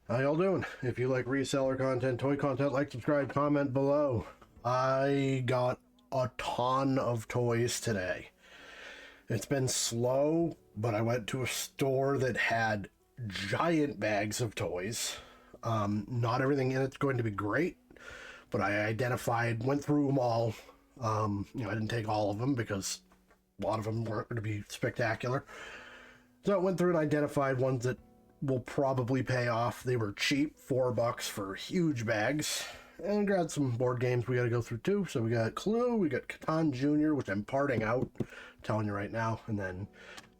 How y'all doing? If you like reseller content, toy content, like, subscribe, comment below. I got a ton of toys today. It's been slow, but I went to a store that had giant bags of toys. Not everything in it's going to be great, but I went through them all. I didn't take all of them because a lot of them weren't going to be spectacular. So I went through and identified ones that will probably pay off. They were cheap, $4 for huge bags. And grabbed some board games we got to go through too. So we got Clue, we got Catan Jr., which I'm parting out, I'm telling you right now. And then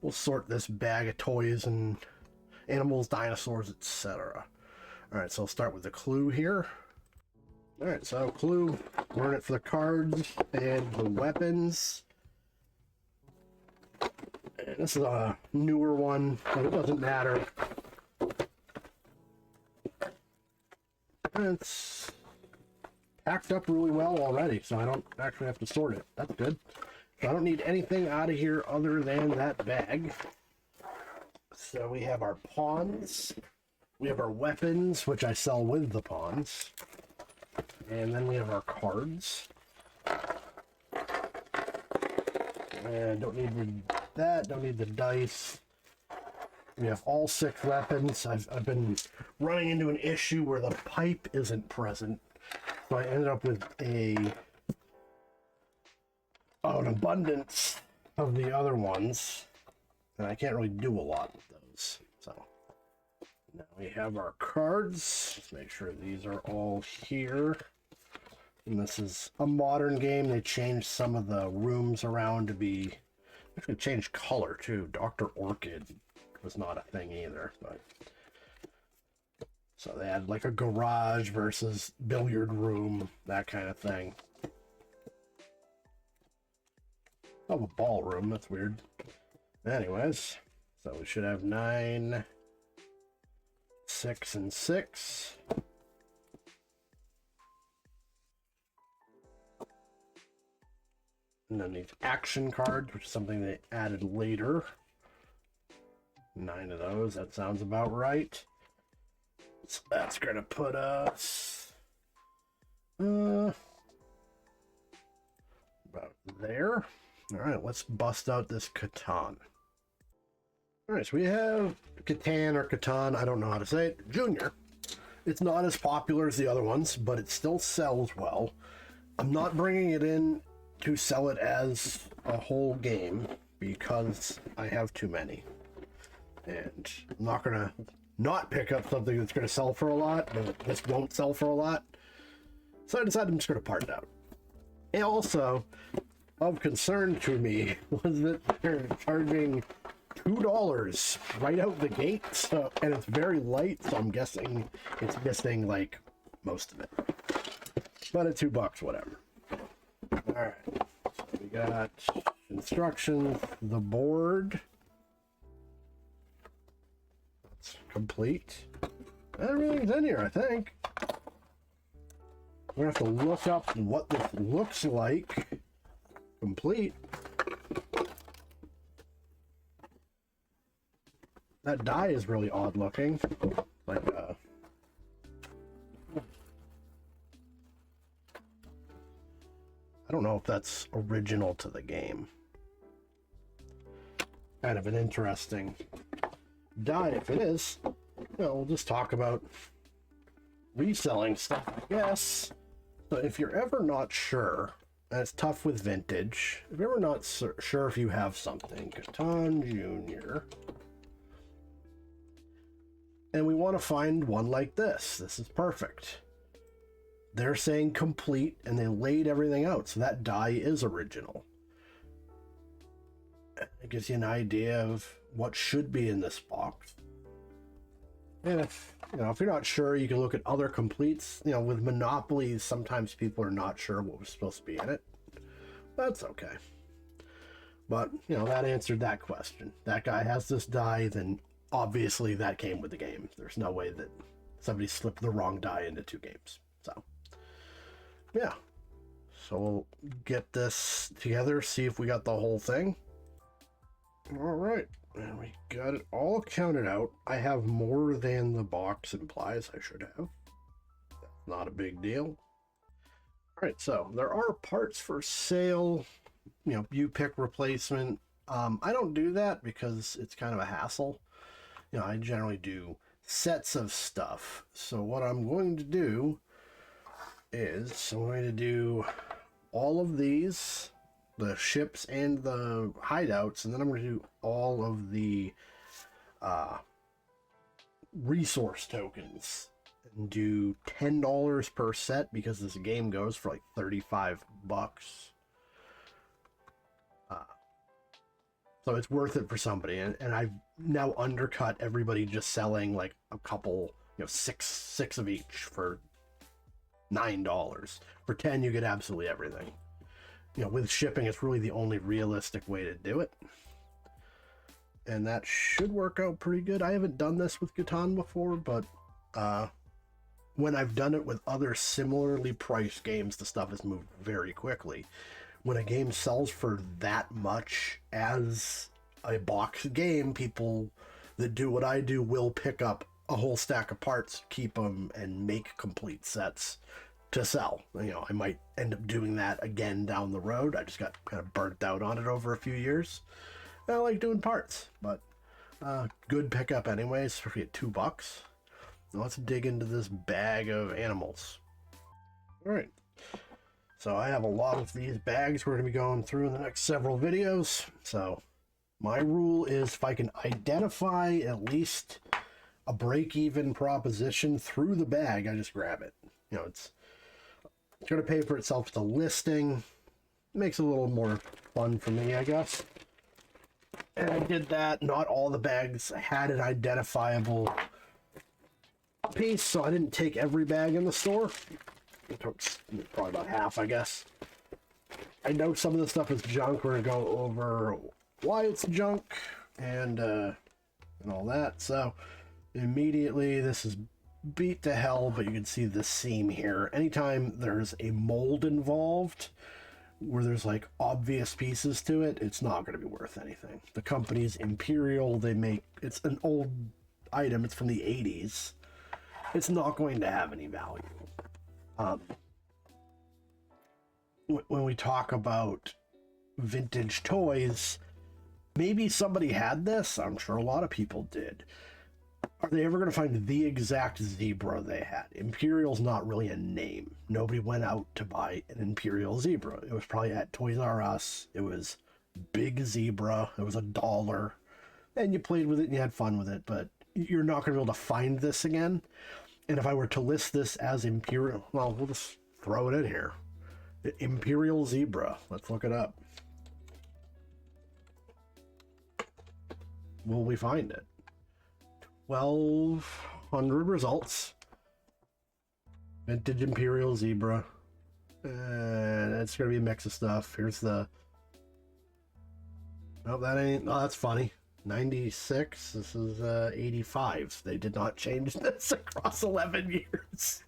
we'll sort this bag of toys and animals, dinosaurs, etc. Alright, so I'll start with the Clue here. Alright, so Clue, we're in it for the cards and the weapons. And this is a newer one, but it doesn't matter. It's packed up really well already, so I don't actually have to sort it. That's good. So I don't need anything out of here other than that bag. So we have our pawns. We have our weapons, which I sell with the pawns. And then we have our cards. And don't need that, don't need the dice. We have all 6 weapons. I've been running into an issue where the pipe isn't present. So I ended up with an abundance of the other ones. And I can't really do a lot with those. So now we have our cards. Let's make sure these are all here. And this is a modern game. They changed some of the rooms around to be... Actually changed color too. Dr. Orchid was not a thing either, but so they had like a garage versus billiard room, that kind of thing. Oh, a ballroom, that's weird. Anyways, so we should have 9, 6, and 6. And then these action cards, which is something they added later. 9 of those, that sounds about right. So that's gonna put us about there. Alright, let's bust out this Catan. Alright, so we have Catan or Catan, I don't know how to say it, Junior. It's not as popular as the other ones, but it still sells well. I'm not bringing it in to sell it as a whole game because I have too many. And I'm not gonna not pick up something that's gonna sell for a lot, but this won't sell for a lot. So I decided I'm just gonna part it out. And also, of concern to me was that they're charging $2 right out the gate, so, and it's very light, so I'm guessing it's missing like most of it. But at $2, whatever. Alright, so we got instructions, the board. That's complete. Everything's in here, I think. We're gonna have to look up what this looks like. Complete. That die is really odd looking. Like I don't know if that's original to the game. Kind of an interesting die if it is. We'll just talk about reselling stuff, I guess. So if you're ever not sure, and it's tough with vintage, if you're ever not sure if you have something, Catan Jr., and we want to find one like this. This is perfect. They're saying complete, and they laid everything out, so that die is original. It gives you an idea of what should be in this box. And if you're not sure, you can look at other completes. With Monopolies, sometimes people are not sure what was supposed to be in it. That's okay. But, that answered that question. That guy has this die, then obviously that came with the game. There's no way that somebody slipped the wrong die into 2 games. So, yeah. So we'll get this together, see if we got the whole thing. All right. And we got it all counted out. I have more than the box implies I should have. That's not a big deal. All right, so there are parts for sale. You know, you pick replacement. I don't do that because it's kind of a hassle. You know, I generally do sets of stuff. So what I'm going to do is I'm going to do all of these, the ships and the hideouts, and then I'm going to do all of the resource tokens and do $10 per set because this game goes for like 35 bucks. So it's worth it for somebody, and I've now undercut everybody just selling like a couple, you know, six of each for $9. For 10 you get absolutely everything. You know, with shipping, it's really the only realistic way to do it. And that should work out pretty good. I haven't done this with Catan before, but when I've done it with other similarly priced games, the stuff has moved very quickly. When a game sells for that much as a box game, people that do what I do will pick up a whole stack of parts, keep them, and make complete sets to sell. You know, I might end up doing that again down the road. I just got kind of burnt out on it over a few years. I like doing parts, but good pickup anyways, especially at $2. Now let's dig into this bag of animals. All right. So I have a lot of these bags we're going to be going through in the next several videos. So my rule is if I can identify at least a break-even proposition through the bag, I just grab it. You know, it's going to pay for itself. It's a listing. It makes it a little more fun for me, I guess. And I did that. Not all the bags had an identifiable piece, so I didn't take every bag in the store. It took probably about half, I guess. I know some of the stuff is junk. We're going to go over why it's junk and all that. So immediately this is beat to hell, but you can see the seam here. Anytime there's a mold involved where there's like obvious pieces to it, it's not going to be worth anything. The company's Imperial. It's an old item. It's from the 80s. It's not going to have any value. When we talk about vintage toys, maybe somebody had this. I'm sure a lot of people did. Are they ever going to find the exact zebra they had? Imperial's not really a name. Nobody went out to buy an Imperial zebra. It was probably at Toys R Us. It was big zebra. It was $1. And you played with it and you had fun with it, but you're not going to be able to find this again. And if I were to list this as Imperial, well, we'll just throw it in here. Imperial zebra. Let's look it up. Will we find it? 1,200 results. Vintage Imperial zebra. And it's going to be a mix of stuff. Here's the... Oh, that ain't... Oh, that's funny. 96. This is 85. They did not change this across 11 years.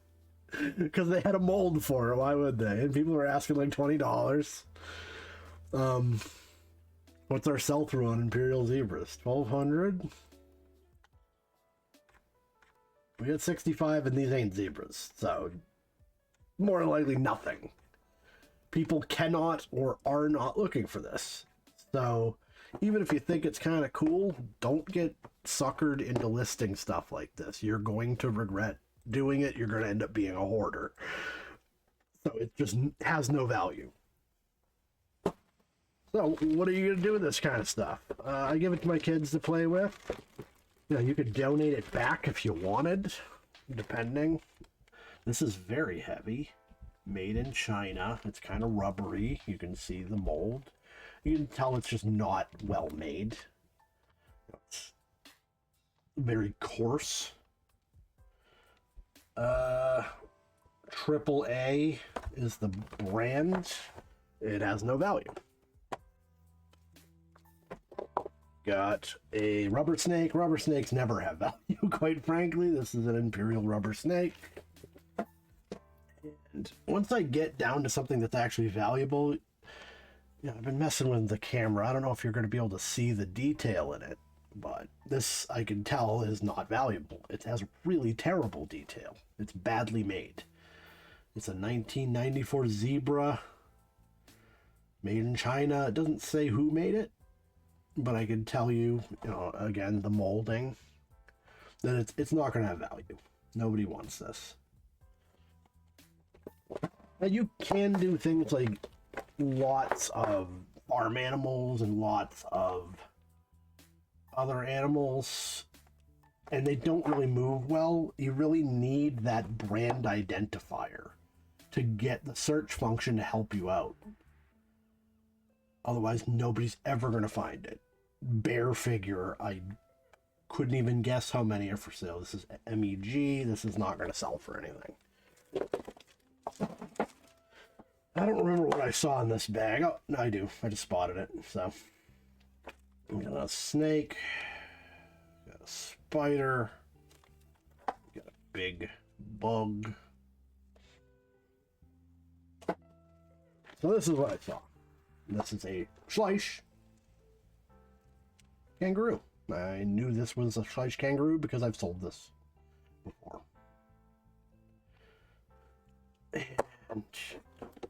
Because they had a mold for it. Why would they? And people were asking like $20. What's our sell-through on Imperial zebras? 1,200? We got 65 and these ain't zebras. So, more than likely nothing. People cannot or are not looking for this. So, even if you think it's kind of cool, don't get suckered into listing stuff like this. You're going to regret doing it. You're going to end up being a hoarder. So it just has no value. So what are you going to do with this kind of stuff? I give it to my kids to play with. You know, you could donate it back if you wanted, depending. This is very heavy. Made in China. It's kind of rubbery. You can see the mold. You can tell it's just not well made. It's very coarse. Triple A is the brand. It has no value. Got a rubber snake. Rubber snakes never have value, quite frankly. This is an Imperial rubber snake. And once I get down to something that's actually valuable, yeah, I've been messing with the camera. I don't know if you're going to be able to see the detail in it, But this, I can tell, is not valuable. It has really terrible detail. It's badly made. It's a 1994 zebra, made in China. It doesn't say who made it, but I can tell you, again, the molding, that it's not going to have value. Nobody wants this. And you can do things like lots of farm animals and lots of other animals, and they don't really move well. You really need that brand identifier to get the search function to help you out. Otherwise, nobody's ever going to find it. Bear figure, I couldn't even guess how many are for sale. This is MEG. This is not going to sell for anything. I don't remember what I saw in this bag. Oh, no, I do. I just spotted it. So, we got a snake. Got a spider. Got a big bug. So this is what I saw. This is a Schleich kangaroo. I knew this was a Schleich kangaroo because I've sold this before. And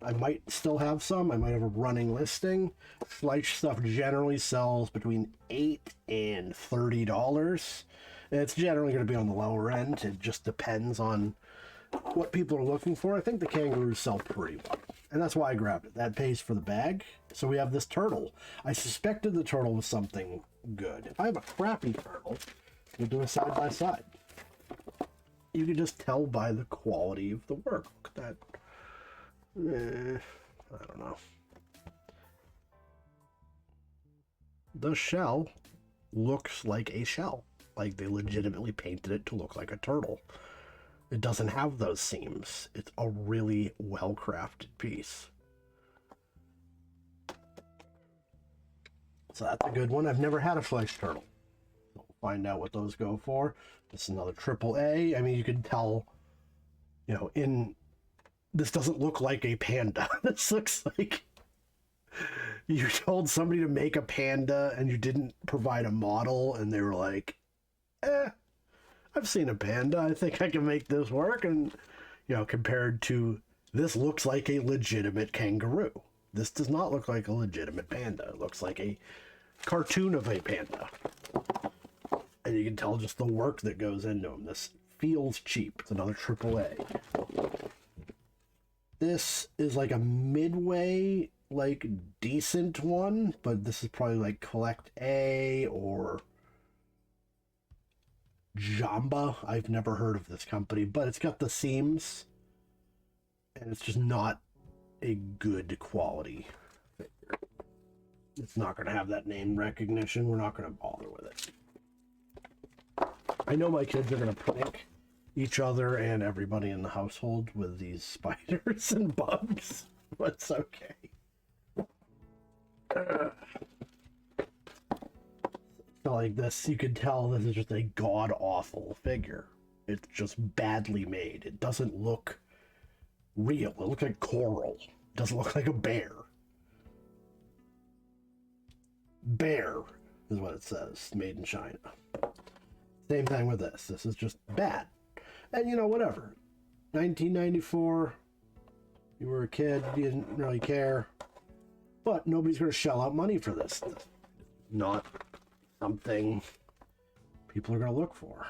I might still have some. I might have a running listing. Schleich stuff generally sells between $8 and $30. And it's generally going to be on the lower end. It just depends on what people are looking for. I think the kangaroos sell pretty well. And that's why I grabbed it. That pays for the bag. So we have this turtle. I suspected the turtle was something good. If I have a crappy turtle, we'll do a side-by-side. You can just tell by the quality of the work. Look at that. I don't know. The shell looks like a shell. Like they legitimately painted it to look like a turtle. It doesn't have those seams. It's a really well-crafted piece. So that's a good one. I've never had a Schleich turtle. We'll find out what those go for. This is another AAA. I mean, you can tell, this doesn't look like a panda. This looks like you told somebody to make a panda and you didn't provide a model, and they were like, I've seen a panda. I think I can make this work. And, compared to this looks like a legitimate kangaroo. This does not look like a legitimate panda. It looks like a cartoon of a panda. And you can tell just the work that goes into them. This feels cheap. It's another AAA. This is like a midway, decent one, but this is probably like Collect A or Jamba. I've never heard of this company, but it's got the seams, and it's just not a good quality figure. It's not going to have that name recognition. We're not going to bother with it. I know my kids are going to prank each other and everybody in the household with these spiders and bugs, but it's okay. So like this, you could tell this is just a god-awful figure. It's just badly made. It doesn't look real. It looks like coral. It doesn't look like a bear. Bear is what it says. Made in China. Same thing with this. This is just bad. And whatever. 1994. You were a kid. You didn't really care. But nobody's going to shell out money for this. Not something people are going to look for.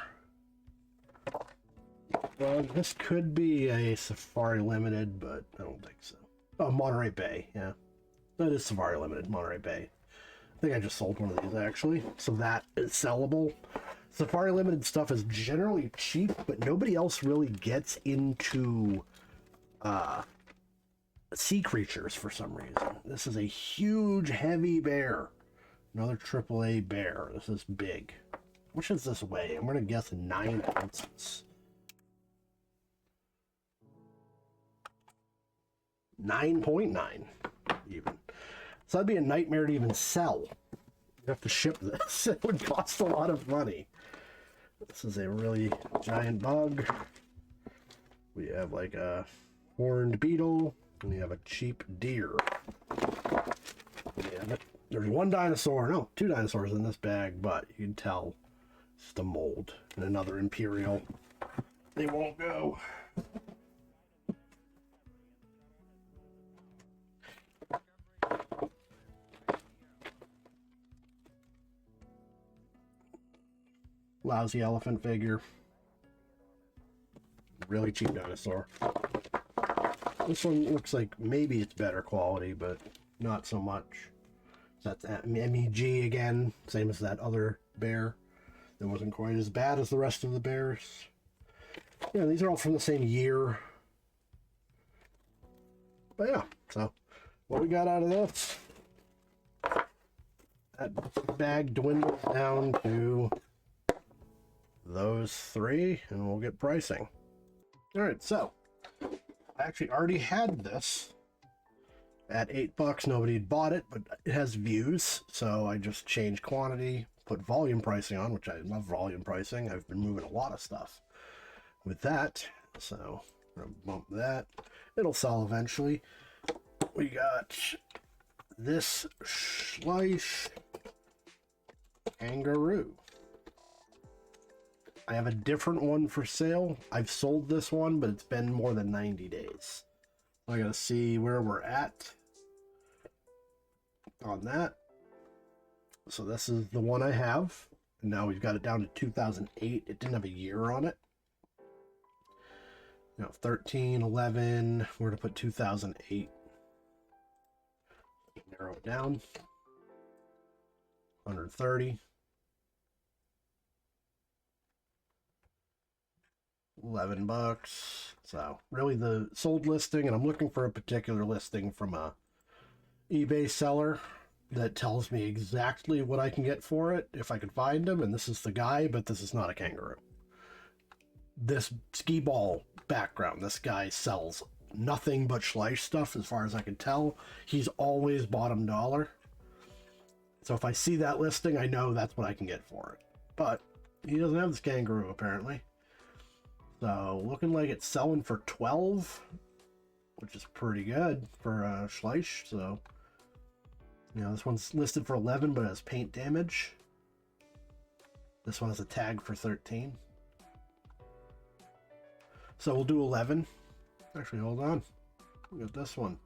Well, this could be a Safari Limited, but I don't think so. Oh, Monterey Bay, yeah. That is Safari Limited, Monterey Bay. I think I just sold one of these, actually. So that is sellable. Safari Limited stuff is generally cheap, but nobody else really gets into sea creatures for some reason. This is a huge, heavy bear. Another AAA bear. This is big. How much does this weigh? I'm going to guess 9 ounces. 9.9 even. So that'd be a nightmare to even sell. You have to ship this. It would cost a lot of money. This is a really giant bug. We have like a horned beetle. And we have a cheap deer. We have it. There's one dinosaur, no, two dinosaurs in this bag, but you can tell it's the mold. And another Imperial. They won't go. Lousy elephant figure. Really cheap dinosaur. This one looks like maybe it's better quality, but not so much. That's MEG again, same as that other bear. That wasn't quite as bad as the rest of the bears. Yeah, these are all from the same year. But yeah, so what we got out of this? That bag dwindles down to those three, and we'll get pricing. All right, so I actually already had this at $8. Nobody had bought it, but it has views, so I just changed quantity, put volume pricing on, which I love volume pricing. I've been moving a lot of stuff with that, so I'm gonna bump that. It'll sell eventually. We got this Schleich kangaroo. I have a different one for sale. I've sold this one, but it's been more than 90 days. I gotta see where we're at on that. So this is the one I have. Now we've got it down to 2008. It didn't have a year on it. You know, 13, 11. We're gonna put 2008. Narrow it down. 130. 11 bucks. So really the sold listing, and I'm looking for a particular listing from a eBay seller that tells me exactly what I can get for it if I can find him. And this is the guy, but this is not a kangaroo. This skee ball background, this guy sells nothing but Schleich stuff as far as I can tell. He's always bottom dollar. So if I see that listing, I know that's what I can get for it. But he doesn't have this kangaroo apparently. So looking like it's selling for 12, which is pretty good for Schleich. So, you know, this one's listed for 11, but it has paint damage. This one has a tag for 13. So we'll do 11. Actually, hold on. We got this one.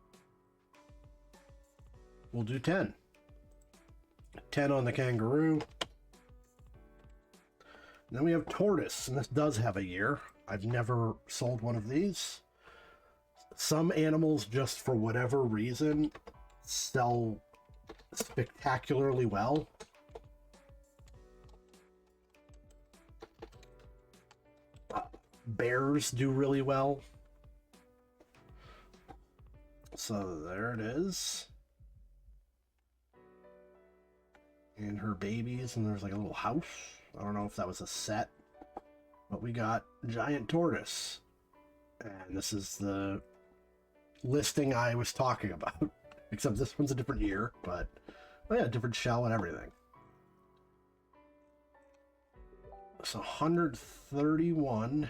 We'll do 10. 10 on the kangaroo. And then we have tortoise, and this does have a year. I've never sold one of these. Some animals, just for whatever reason, sell spectacularly well. Bears do really well. So there it is. And her babies, and there's like a little house. I don't know if that was a set. But we got giant tortoise. And this is the listing I was talking about. Except this one's a different year, but oh yeah, different shell and everything. So 131.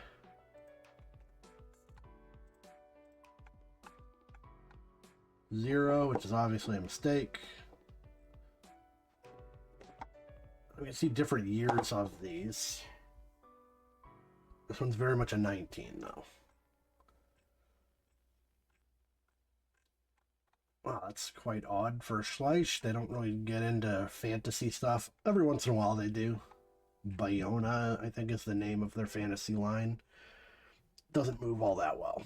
Zero, which is obviously a mistake. We can see different years of these. This one's very much a 19, though. Wow, that's quite odd for Schleich. They don't really get into fantasy stuff. Every once in a while they do. Bayona, I think, is the name of their fantasy line. Doesn't move all that well.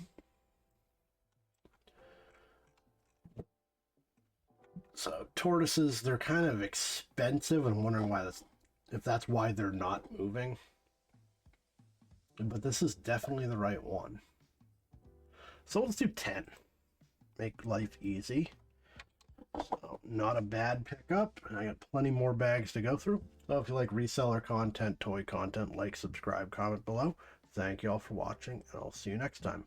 So tortoises, they're kind of expensive. I'm wondering why if that's why they're not moving. But this is definitely the right one. So let's do 10. Make life easy. So not a bad pickup. And I got plenty more bags to go through. So if you like reseller content, toy content, like, subscribe, comment below. Thank you all for watching, and I'll see you next time.